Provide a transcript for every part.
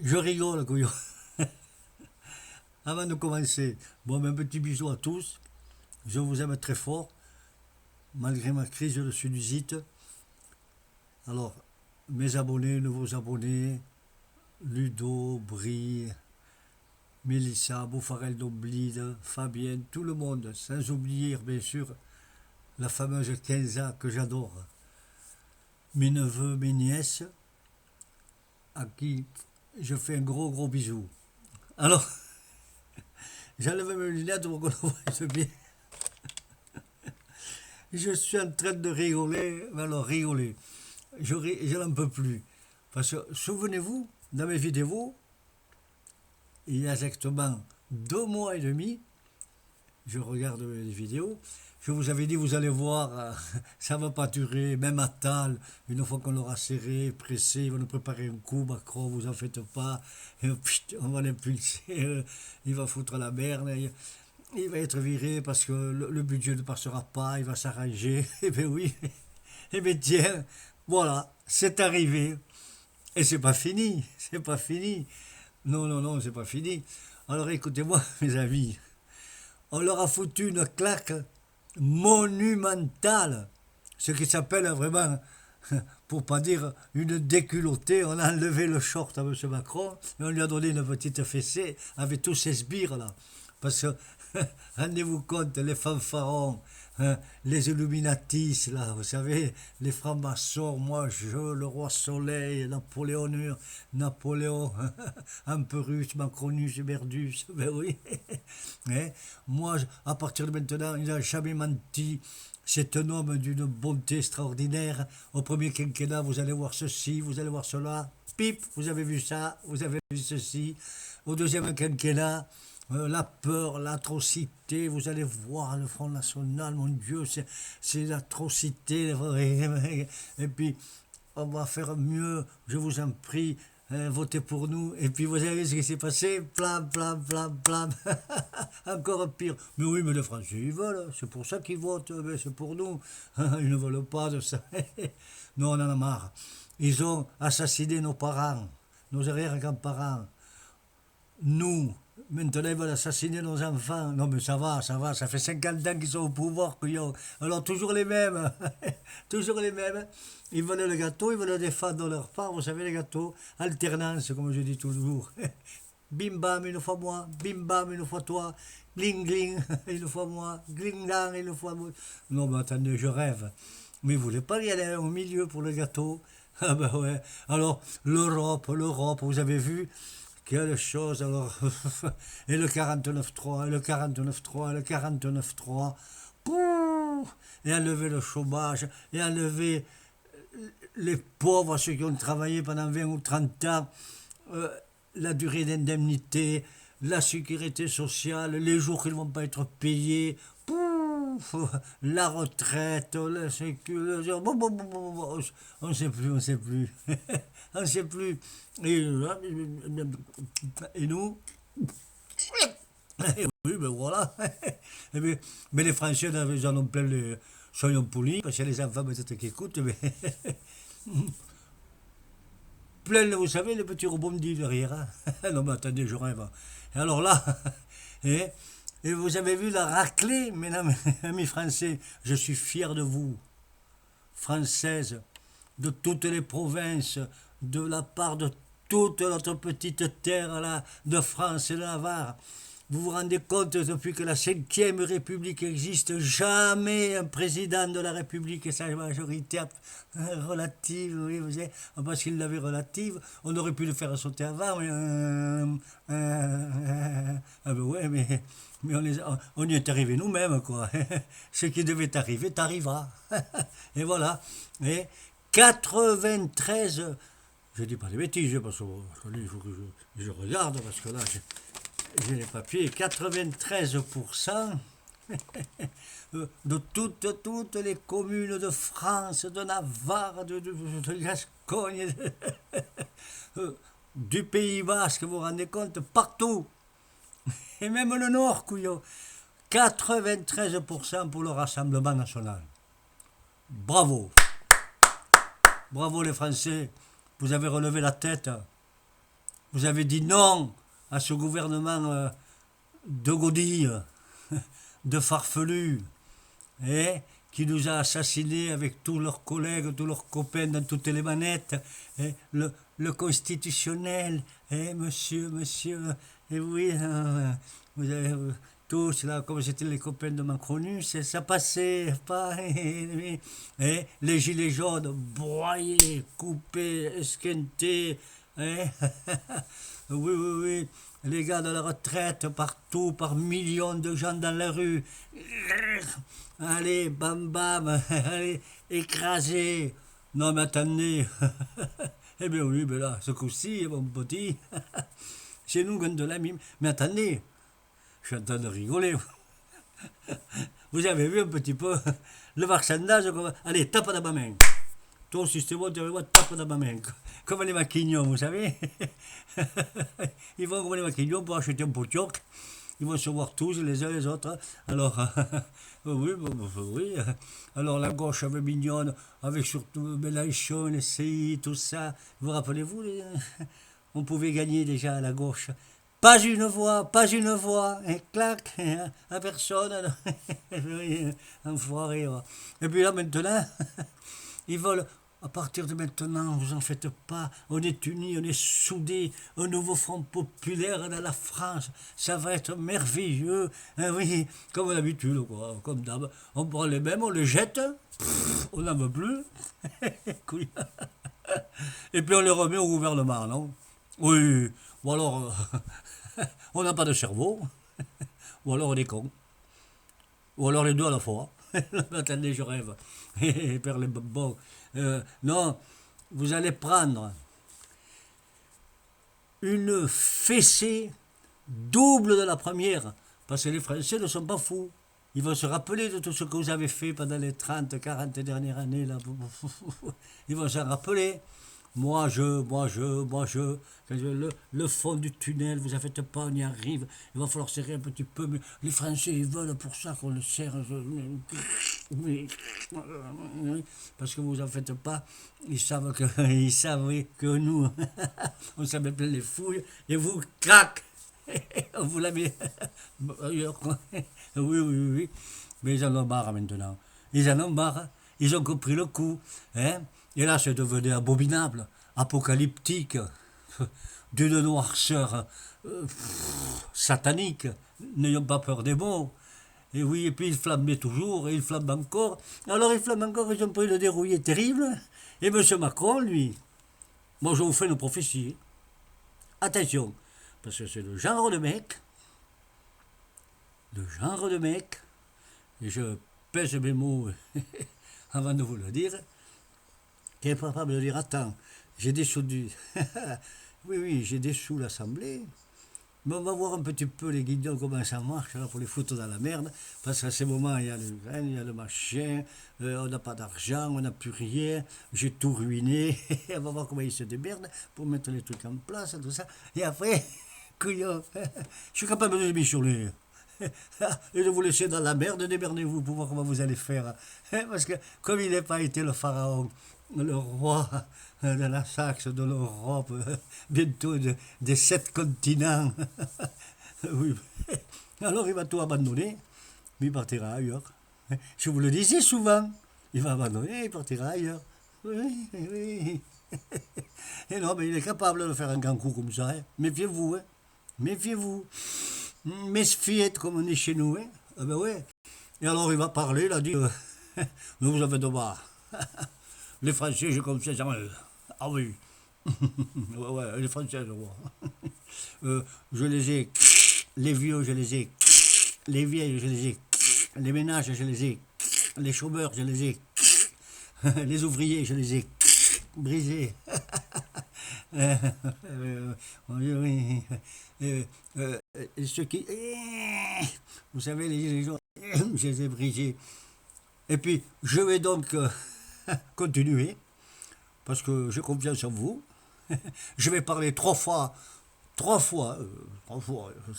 Je rigole, couillon. Avant de commencer, bon, un petit bisou à tous. Je vous aime très fort, malgré ma crise de sinusite. Alors, mes abonnés, nouveaux abonnés, Ludo, Brie, Mélissa, Bouffarel d'Oblide, Fabienne, tout le monde, sans oublier, bien sûr, la fameuse Kenza que j'adore. Mes neveux, mes nièces, à qui je fais un gros gros bisou. Alors, j'enlève mes lunettes pour qu'on le voit bien. Je suis en train de rigoler, mais alors rigoler. Je n'en peux plus. Parce que, souvenez-vous, dans mes vidéos, il y a exactement 2 mois et demi, je regarde les vidéos, je vous avais dit, vous allez voir, ça ne va pas durer, même à Tal, une fois qu'on l'aura serré, pressé, ils vont nous préparer un coup, Macron, vous en faites pas, et, on va l'impulser, il va foutre la merde, il va être viré parce que le budget ne passera pas, il va s'arranger, eh bien oui, eh bien tiens, voilà, c'est arrivé, et c'est pas fini, c'est pas fini, non, non, non, c'est pas fini. Alors écoutez-moi, mes amis, on leur a foutu une claque monumentale, ce qui s'appelle vraiment, pour pas dire une déculottée. On a enlevé le short à M. Macron et on lui a donné une petite fessée avec tous ces sbires là. Parce que, rendez-vous compte, les fanfarons, les Illuminatis, là, vous savez, les francs-maçons, moi je, le roi Soleil, Napoléon, Emperus, Macronus, Berdus, ben oui. Hein, moi, à partir de maintenant, il n'a jamais menti. C'est un homme d'une bonté extraordinaire. Au premier quinquennat, vous allez voir ceci, vous allez voir cela. Pip, vous avez vu ça, vous avez vu ceci. Au deuxième quinquennat, la peur, l'atrocité, vous allez voir le Front National, mon Dieu, c'est l'atrocité. Et puis, on va faire mieux, je vous en prie, votez pour nous. Et puis, vous avez vu ce qui s'est passé, plam, plam, plam, plam. Encore pire. Mais oui, mais les Français, ils veulent, c'est pour ça qu'ils votent, mais c'est pour nous. Ils ne veulent pas de ça. Non, on en a marre. Ils ont assassiné nos parents, nos arrière-grands-parents. Nous, maintenant, ils veulent assassiner nos enfants. Non, mais ça va, ça fait 50 ans qu'ils sont au pouvoir, couillon. Alors, toujours les mêmes, toujours les mêmes. Ils veulent le gâteau, ils veulent défendre leur part, vous savez, les gâteaux. Alternance, comme je dis toujours. Bim bam, une fois moi, bim bam, une fois toi, gling gling, une fois moi, gling glang, une fois moi. Non, mais attendez, je rêve. Mais vous voulez pas y aller au milieu pour le gâteau? Ah ben ouais. Alors, l'Europe, vous avez vu? Quelle chose, alors. Et le 49.3, et le 49.3, et le 49.3. Pouh, et enlever le chômage, et enlever les pauvres, ceux qui ont travaillé pendant 20 ou 30 ans, euh, la durée d'indemnité, la sécurité sociale, les jours qu'ils ne vont pas être payés, pouf, la retraite, la sécurité, on ne sait plus, on ne sait plus, on ne sait plus. Et nous, et oui, ben voilà. Et bien, mais les Français, ils en ont plein les soyons polis, parce qu'il y a les enfants peut-être qui écoutent, mais plein, vous savez, les petits rebondis derrière. Hein. Non, mais attendez, je rêve. Et alors là, et, et vous avez vu la raclée, mesdames et amis français, je suis fier de vous, françaises, de toutes les provinces, de la part de toute notre petite terre là, de France et de Navarre. Vous vous rendez compte, depuis que la Cinquième République existe, jamais un président de la République et sa majorité relative, oui, vous savez, parce qu'il l'avait relative, on aurait pu le faire sauter avant, mais, ah ben ouais, mais on y est arrivé nous-mêmes, quoi. Ce qui devait arriver, t'arriva. Et voilà. Et 93, je dis pas des bêtises, parce que il faut que je regarde, parce que là, j'ai les papiers, 93% de toutes les communes de France, de Navarre, de Gascogne, du Pays Basque, vous vous rendez compte, partout, et même le Nord, couillon, 93% pour le Rassemblement national. Bravo, bravo les Français, vous avez relevé la tête. Vous avez dit non à ce gouvernement de godilles, de farfelus, hein, qui nous a assassinés avec tous leurs collègues, tous leurs copains dans toutes les manettes. Hein, le constitutionnel, hein, monsieur, et oui, vous avez tous là, comme c'était les copains de Macronus, ça passait pas. Hein, les gilets jaunes, broyés, coupés, esquintés. Hein. Oui, oui, oui. Les gars de la retraite, partout, par millions de gens dans la rue. Allez, bam bam, allez, écrasé. Non, mais attendez. Eh bien oui, mais là, ce coup-ci, mon petit, chez nous, de la mime. Mais attendez, je suis en train de rigoler. Vous avez vu un petit peu le marchandage. Allez, tape dans ma main. Toi aussi, c'est bon, tu vas tape dans ma main. Comme les maquignons, vous savez. Ils vont comme les maquignons pour acheter un potioc. Ils vont se voir tous les uns les autres. Alors, oui, oui. Alors la gauche avait mignonne, avec surtout Mélenchon, les CI, tout ça. Vous rappelez-vous, on pouvait gagner déjà à la gauche. Pas une voix, et clac, à personne. Oui, enfoiré. Et puis là, maintenant, ils veulent, à partir de maintenant, vous en faites pas, on est unis, on est soudés, un nouveau front populaire dans la France, ça va être merveilleux, hein, oui, comme d'habitude, quoi, comme d'hab. On prend les mêmes, on les jette, on n'en veut plus, et puis on les remet au gouvernement, non? Oui, ou alors, on n'a pas de cerveau, ou alors on est con, ou alors les deux à la fois. Attendez, je rêve. Père les bonbons. Non, vous allez prendre une fessée double de la première. Parce que les Français ne sont pas fous. Ils vont se rappeler de tout ce que vous avez fait pendant les 30, 40 dernières années. Là. Ils vont s'en rappeler. Moi, le fond du tunnel, vous en faites pas, on y arrive. Il va falloir serrer un petit peu, mais les Français, ils veulent pour ça qu'on le serre. Parce que vous en faites pas, ils savent oui, que nous, on s'en met plein les fouilles, et vous, crac, on vous la met ailleurs. Oui, oui, oui, oui. Mais ils en ont marre maintenant. Ils en ont marre. Ils ont compris le coup. Hein? Et là, c'est devenu abominable, apocalyptique, d'une noirceur satanique. N'ayons pas peur des mots. Et oui, et puis ils flammaient toujours, et ils flambent encore. Alors ils flambent encore, ils ont pris le dérouillé terrible. Et M. Macron, lui, moi je vous fais une prophétie. Attention, parce que c'est le genre de mec, et je pèse mes mots avant de vous le dire, qui est capable de dire, attends, j'ai dissous oui, oui, j'ai dissous l'Assemblée, mais on va voir un petit peu les guignons, comment ça marche, là, pour les foutre dans la merde, parce qu'à ces moments, il y a le grain, il y a le machin, on n'a pas d'argent, on n'a plus rien, j'ai tout ruiné, on va voir comment ils se démerdent pour mettre les trucs en place, tout ça, et après, couillon, je suis capable de démissionner. Et de vous laisser dans la merde, démerdez-vous pour voir comment vous allez faire. Parce que comme il n'a pas été le pharaon, le roi de la Saxe, de l'Europe, bientôt des 7 continents, oui. Alors il va tout abandonner, mais il partira ailleurs. Je vous le disais souvent, il va abandonner, il partira ailleurs. Oui, oui. Et non, mais il est capable de faire un grand coup comme ça. Hein. Méfiez-vous, hein. Méfiez-vous. Mesfiette, comme on dit chez nous. Hein. Ah ben ouais. Et alors il va parler, il a dit, mais vous avez de marre. Les Français, j'ai comme ça, ah oui. Ouais, ouais, les Français, je vois. Je les ai, les vieux, je les ai, les vieilles, je les ai, les ménages, je les ai, les chômeurs, je les ai, les ouvriers, je les ai brisés. Oui, ceux qui, vous savez, les gens, je les ai brisés. Et puis, je vais donc continuer, parce que j'ai confiance en vous. Je vais parler trois fois,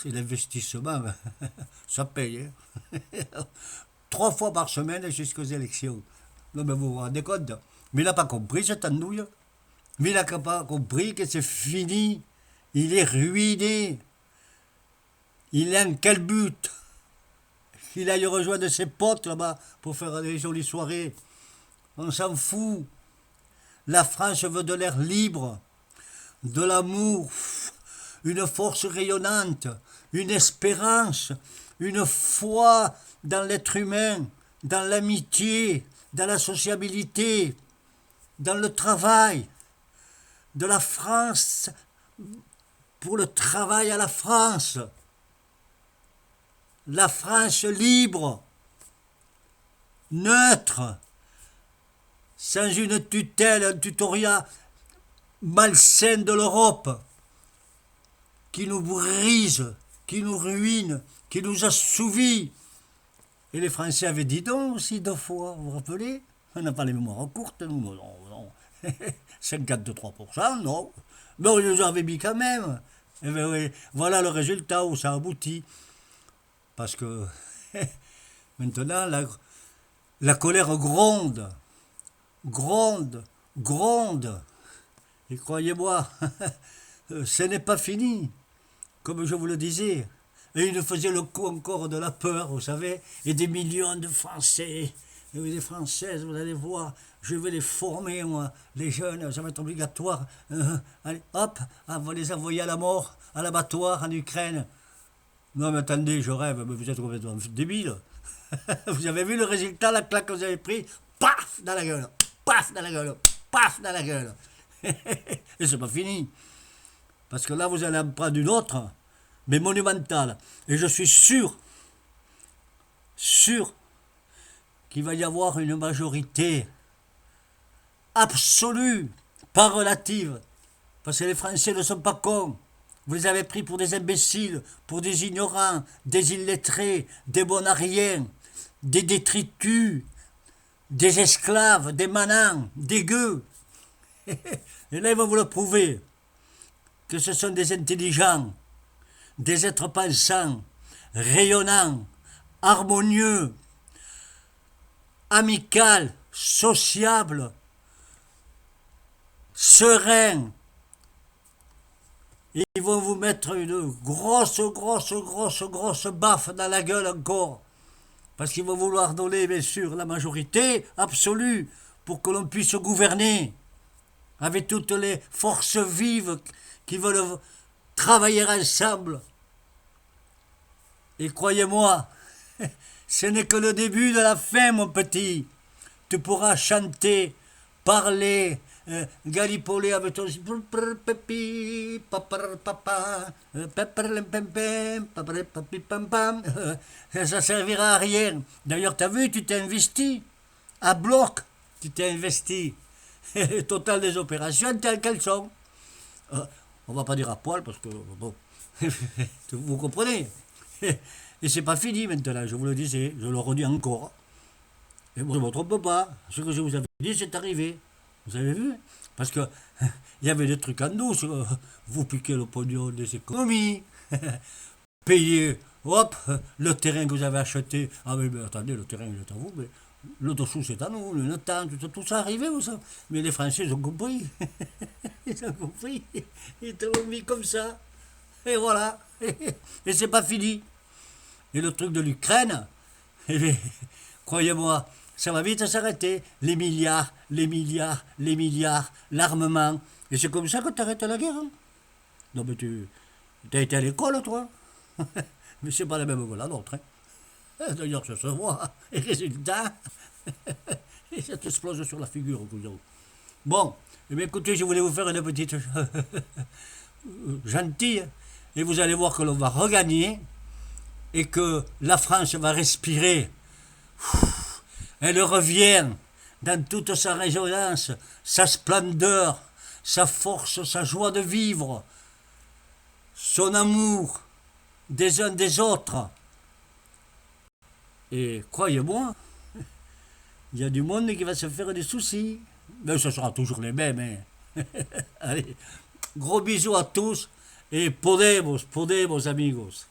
c'est l'investissement, ça paye. Hein. 3 fois par semaine jusqu'aux élections. Non, mais vous vous rendez compte. Mais il n'a pas compris cette andouille. Mais il n'a pas compris que c'est fini. il est ruiné. Il a un quel but? Qu'il aille rejoindre ses potes là-bas pour faire des jolies soirées. On s'en fout. La France veut de l'air libre, de l'amour, une force rayonnante, une espérance, une foi dans l'être humain, dans l'amitié, dans la sociabilité, dans le travail, de la France pour le travail à la France. La France libre, neutre, sans une tutelle, un tutorat malsain de l'Europe, qui nous brise, qui nous ruine, qui nous assouvit. Et les Français avaient dit non aussi 2 fois, vous vous rappelez? On n'a pas les mémoires courtes, nous, non, non. 53%, non. Mais on les avait mis quand même. Et bien oui, voilà le résultat où ça aboutit. Parce que maintenant, la colère gronde, gronde, gronde. Et croyez-moi, ce n'est pas fini, comme je vous le disais. Et il nous faisait le coup encore de la peur, vous savez, et des millions de Français, et des Françaises, vous allez voir, je vais les former, moi, les jeunes, ça va être obligatoire. Allez, hop, on va les envoyer à la mort, à l'abattoir, en Ukraine. Non, mais attendez, je rêve, mais vous êtes complètement débile. Vous avez vu le résultat, la claque que vous avez pris? Paf dans la gueule, paf dans la gueule, paf dans la gueule. Et c'est pas fini. Parce que là, vous allez en prendre une autre, mais monumentale. Et je suis sûr qu'il va y avoir une majorité absolue, pas relative. Parce que les Français ne sont pas cons. Vous les avez pris pour des imbéciles, pour des ignorants, des illettrés, des bonariens, des détritus, des esclaves, des manants, des gueux. Et là, ils vont vous le prouver, que ce sont des intelligents, des êtres pensants, rayonnants, harmonieux, amicaux, sociables, sereins. Et ils vont vous mettre une grosse baffe dans la gueule encore. Parce qu'ils vont vouloir donner, bien sûr, la majorité absolue pour que l'on puisse gouverner avec toutes les forces vives qui veulent travailler ensemble. Et croyez-moi, ce n'est que le début de la fin, mon petit. Tu pourras chanter, parler, galipoler avec ton... Ça servira à rien. D'ailleurs, tu as vu, tu t'es investi. À bloc, tu t'es investi. Total des opérations, t'es en caleçon. On va pas dire à poil parce que, bon, vous comprenez. Et c'est pas fini maintenant, je vous le disais, je le redis encore. Et vous ne me trompez pas, ce que je vous avais dit, c'est arrivé. Vous avez vu? Parce que il y avait des trucs en douce. Vous piquez le pognon des économies. Payez, hop, le terrain que vous avez acheté. Ah mais attendez, le terrain il est à vous, mais le dessous c'est à nous, le temps, tout ça arrivé, vous savez. Mais les Français, ils ont compris. Ils ont compris. Ils te l'ont mis comme ça. Et voilà. Et c'est pas fini. Et le truc de l'Ukraine, eh bien, croyez-moi, ça va vite s'arrêter. Les milliards, l'armement. Et c'est comme ça que tu arrêtes la guerre. Hein. Non, mais tu as été à l'école, toi. Mais c'est pas la même que la nôtre. Hein. D'ailleurs, ça se voit. Et résultat, et ça t'explose sur la figure, cousin. Bon, eh bien, écoutez, je voulais vous faire une petite gentille. Et vous allez voir que l'on va regagner. Et que la France va respirer. Elle revient dans toute sa résonance, sa splendeur, sa force, sa joie de vivre, son amour des uns des autres. Et croyez-moi, il y a du monde qui va se faire des soucis. Mais ce sera toujours les mêmes. Hein. Allez, gros bisous à tous et podemos amigos.